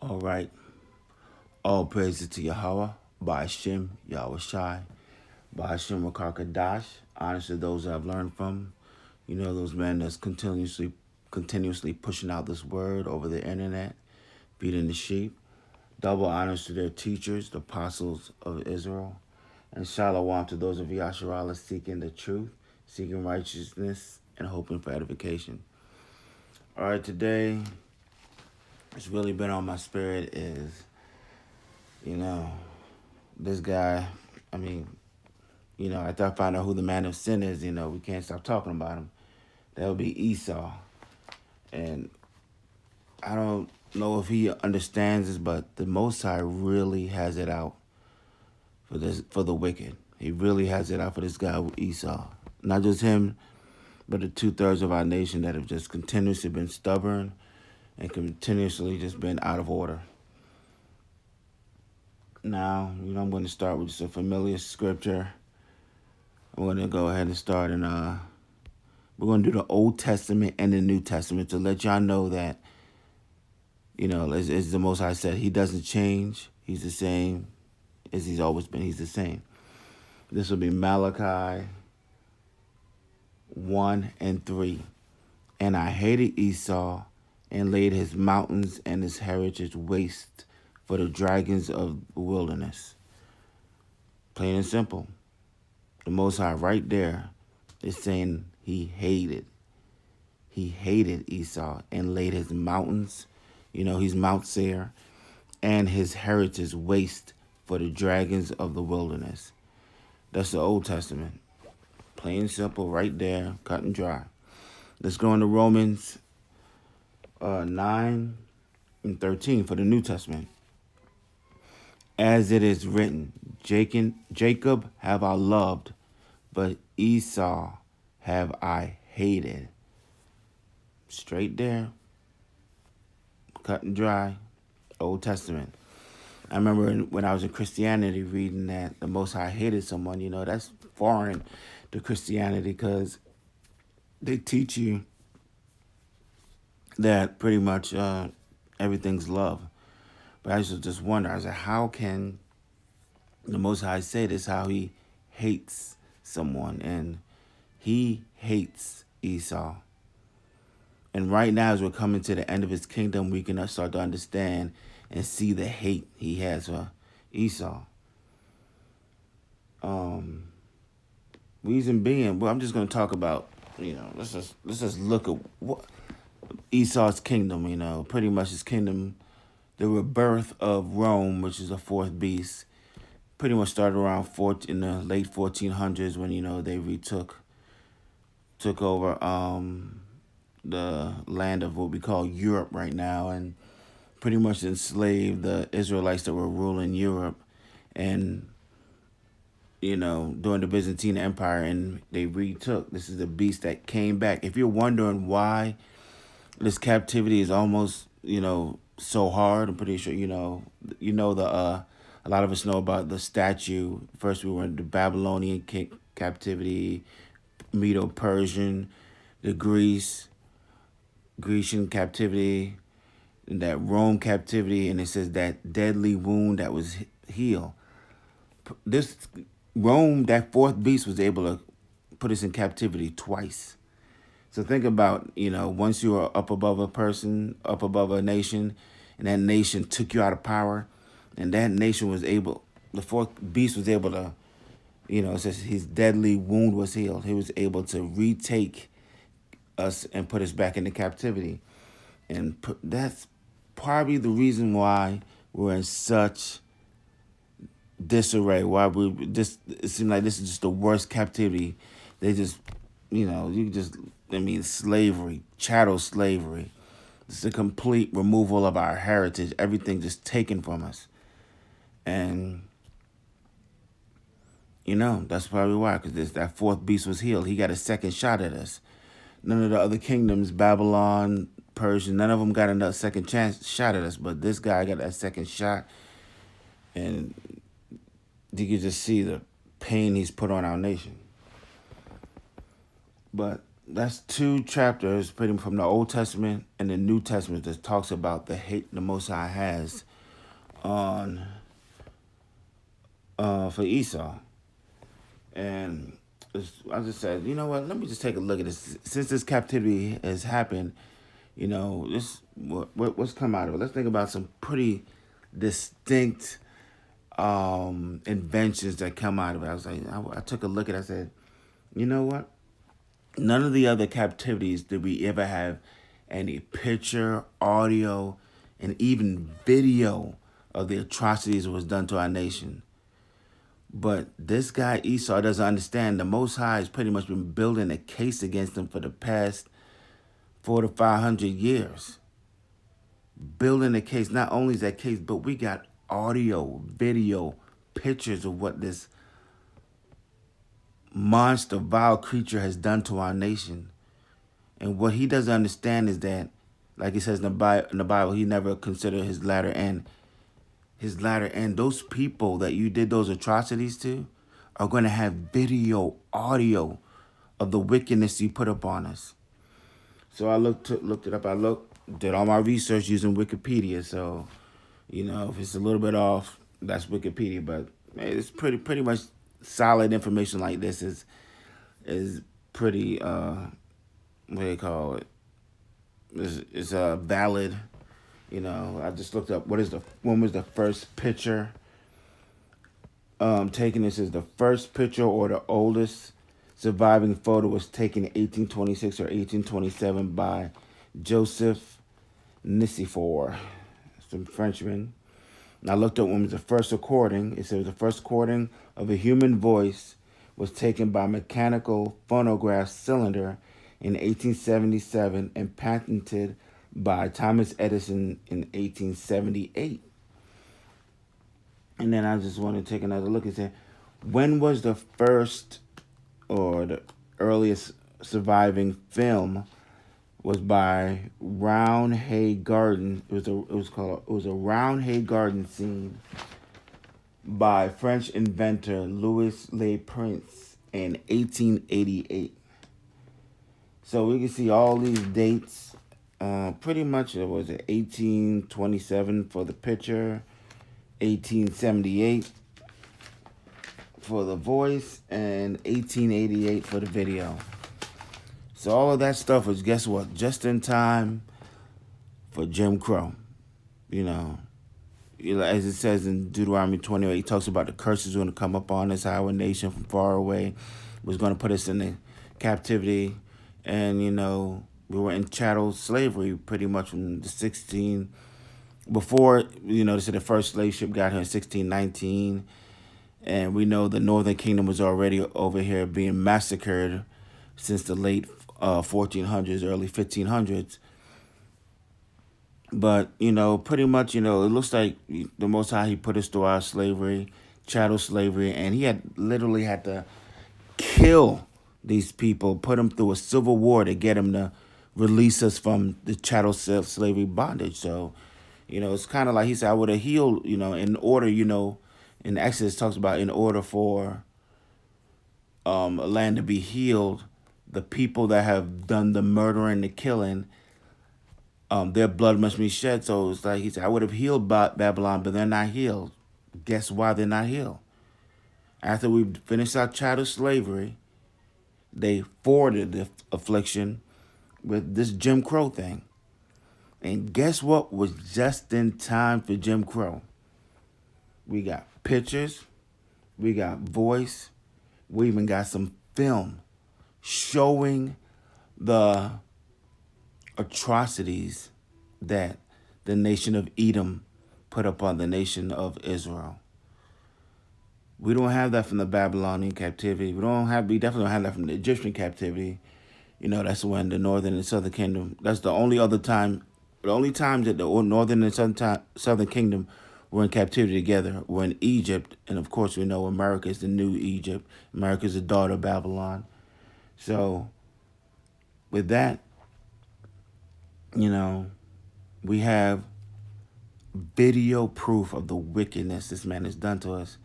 All right. All praises to Yahweh, by Hashem, Yahweh Shai, by Hashem Kadash. Honest to those that I've learned from. You know, those men that's continuously pushing out this word over the internet, feeding the sheep. Double honors to their teachers, the apostles of Israel. And shalom to those of Yasharallah seeking the truth, seeking righteousness, and hoping for edification. All right, today, what's really been on my spirit is, this guy, after I find out who the man of sin is, we can't stop talking about him. That would be Esau. And I don't know if he understands this, but the Most High really has it out for the wicked. He really has it out for this guy Esau. Not just him, but the 2/3 of our nation that have just continuously been stubborn and continuously just been out of order. Now, I'm going to start with just a familiar scripture. I'm going to go ahead and start, and we're going to do the Old Testament and the New Testament to let y'all know that, as the Most High said, he doesn't change. He's the same as he's always been. He's the same. This will be Malachi 1 and 3. And I hated Esau and laid his mountains and his heritage waste for the dragons of the wilderness. Plain and simple. The Most High right there is saying he hated Esau and laid his mountains, he's Mount Seir, and his heritage waste for the dragons of the wilderness. That's the Old Testament. Plain and simple, right there, cut and dry. Let's go into Romans 9 and 13 for the New Testament. As it is written, Jacob have I loved, but Esau have I hated. Straight there, cut and dry, Old Testament. I remember when I was in Christianity reading that the Most High hated someone, that's foreign to Christianity because they teach you that pretty much everything's love. But I used to just wonder, I was like, how can the Most High say this, how he hates someone? And he hates Esau. And right now, as we're coming to the end of his kingdom, we can start to understand and see the hate he has for Esau. Reason being, well, I'm just going to talk about, let's just look at what Esau's kingdom, pretty much his kingdom, the rebirth of Rome, which is the fourth beast, pretty much started around in the late 1400s when, they took over the land of what we call Europe right now, and pretty much enslaved the Israelites that were ruling Europe, and during the Byzantine Empire, and they retook. This is the beast that came back. If you're wondering why this captivity is almost so hard, I'm pretty sure a lot of us know about the statue. First we were in the Babylonian captivity, Medo-Persian, the Grecian captivity, and that Rome captivity, and it says that deadly wound that was healed. This Rome, that fourth beast, was able to put us in captivity twice. So think about, once you are up above a person, up above a nation, and that nation took you out of power, and that nation was able, the fourth beast was able to, it says his deadly wound was healed. He was able to retake us and put us back into captivity. And that's probably the reason why we're in such disarray. Why it seems like this is just the worst captivity. They just, slavery, chattel slavery. It's a complete removal of our heritage. Everything just taken from us. And, that's probably why, because that fourth beast was healed. He got a second shot at us. None of the other kingdoms, Babylon, Persia, none of them got another second shot at us. But this guy got that second shot. And you can just see the pain he's put on our nation. But that's two chapters pretty much from the Old Testament and the New Testament that talks about the hate the Most High has on for Esau. And I just said, you know what? Let me just take a look at this. Since this captivity has happened, this what's come out of it. Let's think about some pretty distinct inventions that come out of it. I was like, I took a look at it. I said, you know what? None of the other captivities did we ever have any picture, audio, and even video of the atrocities that was done to our nation. But this guy Esau doesn't understand. The Most High has pretty much been building a case against him for the past 400 to 500 years. Building a case. Not only is that case, but we got audio, video, pictures of what this monster, vile creature has done to our nation. And what he doesn't understand is that, like it says in the Bible, he never considered his latter end. His latter end, those people that you did those atrocities to are going to have video, audio of the wickedness you put upon us. So I looked it up. Did all my research using Wikipedia. So, if it's a little bit off, that's Wikipedia. But it's pretty much solid information like this is pretty what do you call it? Is valid. I just looked up when was the first picture taken. This is the first picture or the oldest surviving photo was taken in 1826 or 1827 by Joseph Nicephore, some Frenchman. And I looked up when was the first recording. It said the first recording of a human voice was taken by mechanical phonograph cylinder in 1877 and patented by Thomas Edison in 1878. And then I just want to take another look and say, when was the first or the earliest surviving film was by Round Hay Garden. It was a Round Hay Garden scene by French inventor Louis Le Prince in 1888. So we can see all these dates. Pretty much it was 1827 for the picture, 1878 for the voice, and 1888 for the video. So all of that stuff was, guess what, just in time for Jim Crow. As it says in Deuteronomy 28, it talks about the curses going to come upon us, how a nation from far away was going to put us in the captivity. And, we were in chattel slavery pretty much from the before, they said the first slave ship got here in 1619. And we know the Northern Kingdom was already over here being massacred since the late 1400s, early 1500s. But, pretty much, it looks like the Most High, he put us through our slavery, chattel slavery, and he had literally had to kill these people, put them through a civil war to get them to release us from the chattel slavery bondage. So, it's kind of like he said, I would have healed, in order, in Exodus talks about in order for a land to be healed, the people that have done the murdering, the killing, their blood must be shed. So it's like he said, I would have healed Babylon, but they're not healed. Guess why they're not healed? After we finished our chattel slavery, they forwarded the affliction with this Jim Crow thing. And guess what was just in time for Jim Crow? We got pictures, we got voice, we even got some film showing the atrocities that the nation of Edom put upon the nation of Israel. We don't have that from the Babylonian captivity. We definitely don't have that from the Egyptian captivity. That's when the northern and southern kingdom, that's the only time that the northern and southern kingdom were in captivity together were in Egypt. And of course, we know America is the new Egypt. America is the daughter of Babylon. So with that, we have video proof of the wickedness this man has done to us.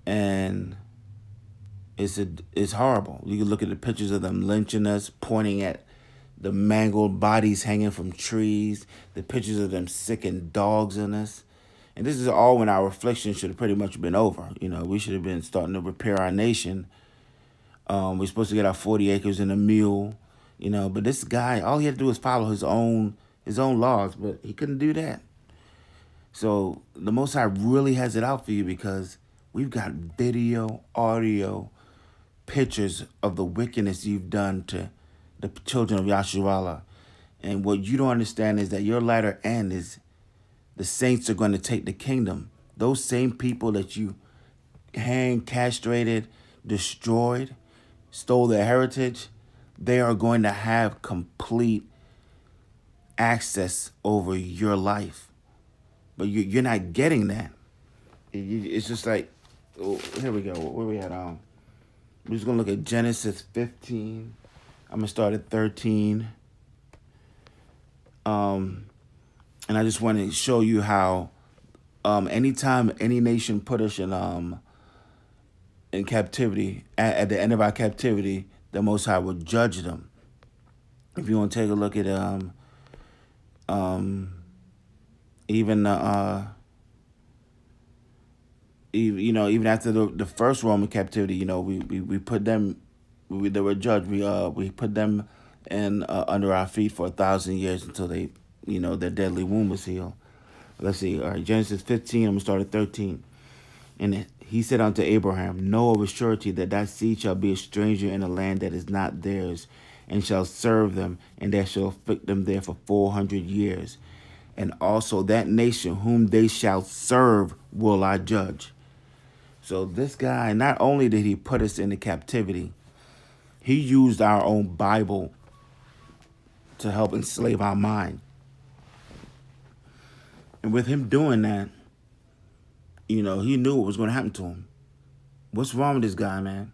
And It's horrible. You can look at the pictures of them lynching us, pointing at the mangled bodies hanging from trees, the pictures of them sicking dogs in us. And this is all when our affliction should have pretty much been over. We should have been starting to repair our nation. We're supposed to get our 40 acres and a mule, but this guy, all he had to do was follow his own laws, but he couldn't do that. So the Most High really has it out for you because we've got video, audio, pictures of the wickedness you've done to the children of Yasharallah. And what you don't understand is that your latter end is the saints are going to take the kingdom. Those same people that you hanged, castrated, destroyed, stole their heritage, they are going to have complete access over your life. But you're not getting that. It's just like, here we go. Where we at? We're just going to look at Genesis 15. I'm going to start at 13. And I just want to show you how anytime any nation put us in captivity, at the end of our captivity, the Most High will judge them. If you want to take a look at even even after the first Roman captivity, we put them, they were judged. We put them in under our feet for 1,000 years until they, their deadly wound was healed. Let's see. All right, Genesis 15. I'm gonna start at 13. And he said unto Abraham, know of a surety that thy seed shall be a stranger in a land that is not theirs, and shall serve them, and they shall afflict them there for 400 years. And also that nation whom they shall serve will I judge. So this guy, not only did he put us into captivity, he used our own Bible to help enslave our mind. And with him doing that, he knew what was going to happen to him. What's wrong with this guy, man?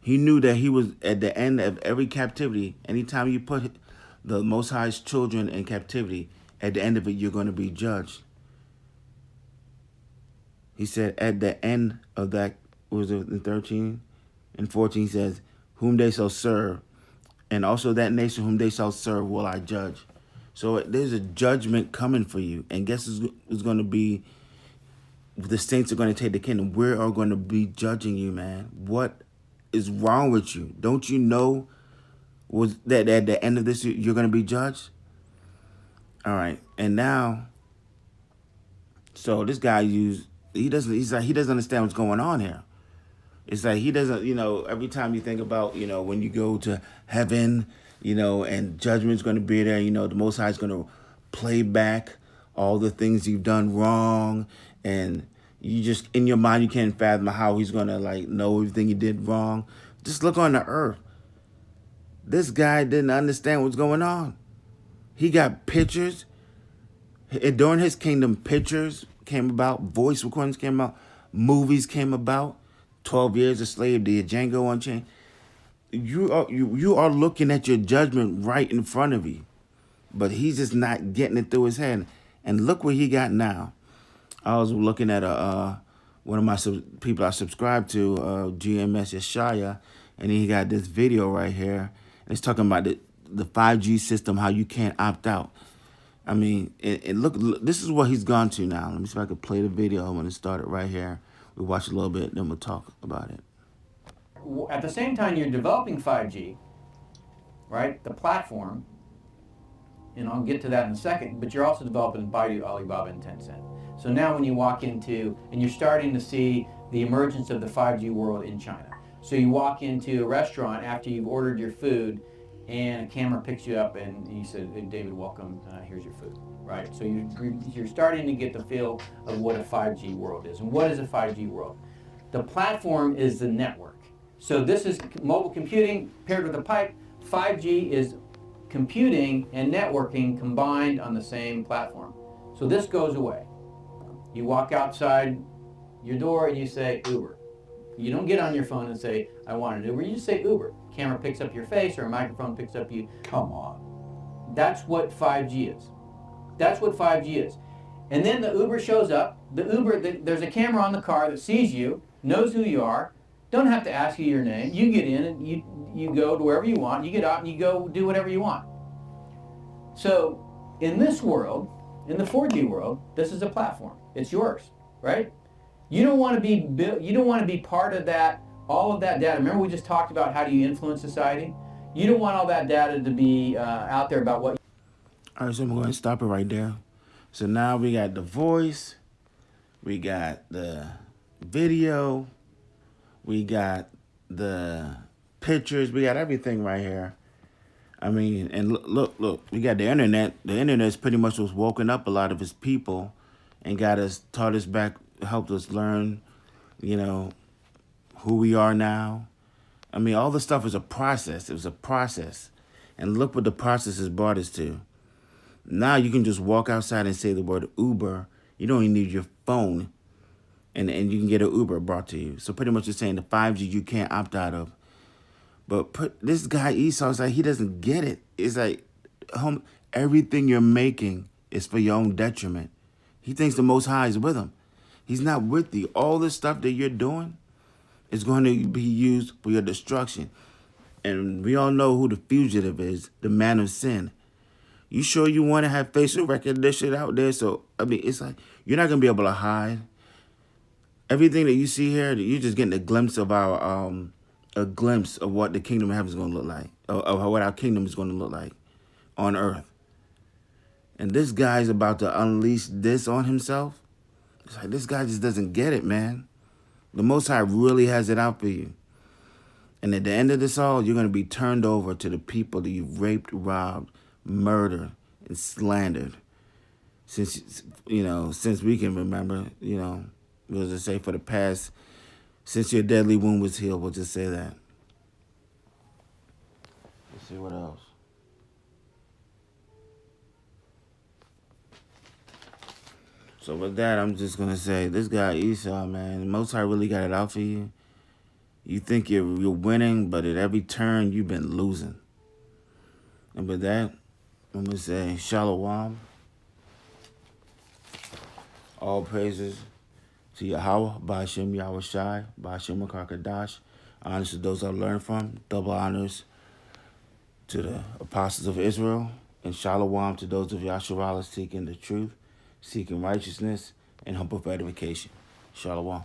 He knew that he was at the end of every captivity. Anytime you put the Most High's children in captivity, at the end of it, you're going to be judged. He said at the end of that, was it in 13 and 14, he says, whom they shall serve, and also that nation whom they shall serve will I judge. So there's a judgment coming for you. And guess who's going to be, the saints are going to take the kingdom. We are going to be judging you, man. What is wrong with you? Don't you know was that at the end of this, you're going to be judged? All right. And now, so this guy he doesn't understand what's going on here. It's like he doesn't, every time you think about, when you go to heaven, and judgment's going to be there, the Most High is going to play back all the things you've done wrong. And you just, in your mind, you can't fathom how he's going to know everything you did wrong. Just look on the earth. This guy didn't understand what's going on. He got pictures. During his kingdom, pictures came about, voice recordings came out, movies came about, 12 Years a Slave, the Django Unchained. You are looking at your judgment right in front of you, but he's just not getting it through his head. And look what he got now. I was looking at one of my people I subscribe to, GMS Yeshaya, and he got this video right here. And it's talking about the 5G system, how you can't opt out. I mean, and look, this is what he's gone to now. Let me see if I can play the video. I'm going to start it right here. We'll watch a little bit, then we'll talk about it. At the same time, you're developing 5G, right? The platform, and I'll get to that in a second, but you're also developing Baidu, Alibaba, and Tencent. So now when you walk into, and you're starting to see the emergence of the 5G world in China. So you walk into a restaurant after you've ordered your food, and a camera picks you up and you said, hey, David, welcome, here's your food, right? So you're starting to get the feel of what a 5G world is. And what is a 5G world? The platform is the network. So this is mobile computing paired with a pipe. 5G is computing and networking combined on the same platform. So this goes away. You walk outside your door and you say Uber. You don't get on your phone and say, I want an Uber. You just say Uber. Camera picks up your face or a microphone picks up you. Come on. That's what 5G is. That's what 5G is. And then the Uber shows up. There's a camera on the car that sees you, knows who you are, Don't have to ask you your name. You get in and you go to wherever you want. You get out and you go do whatever you want. So in this world, in the 4G world, this is a platform. It's yours, right? You don't want to be you don't want to be part of that, all of that data. Remember we just talked about how do you influence society? You don't want all that data to be out there about what. All right, so I'm going to stop it right there. So now we got the voice, we got the video, we got the pictures, we got everything right here. I mean, and look, we got the internet. The internet's pretty much was woken up a lot of his people and taught us back, helped us learn, you know, who we are now. I mean, all this stuff is a process. It was a process. And look what the process has brought us to. Now you can just walk outside and say the word Uber. You don't even need your phone. And you can get an Uber brought to you. So pretty much it's saying the 5G you can't opt out of. But this guy Esau is like, he doesn't get it. It's like, everything you're making is for your own detriment. He thinks the Most High is with him. He's not with you. All this stuff that you're doing is going to be used for your destruction. And we all know who the fugitive is, the man of sin. You sure you want to have facial recognition out there? So, I mean, it's like, you're not going to be able to hide. Everything that you see here, you're just getting a glimpse of a glimpse of what the kingdom of heaven is going to look like, of what our kingdom is going to look like on earth. And this guy's about to unleash this on himself. It's like, this guy just doesn't get it, man. The Most High really has it out for you. And at the end of this all, you're going to be turned over to the people that you've raped, robbed, murdered, and slandered. Since we can remember, we'll just say for the past, since your deadly wound was healed, we'll just say that. Let's see what else. So with that, I'm just going to say, this guy Esau, man, Most High really got it out for you. You think you're winning, but at every turn, you've been losing. And with that, I'm going to say, Shalom. All praises to Yahweh, Ba'ashem Yahweh Shai, Ba'ashem Makakadash. Honors to those I learned from. Double honors to the apostles of Israel. And Shalom to those of Yasharallah seeking the truth, seeking righteousness, and humble edification. Shalom.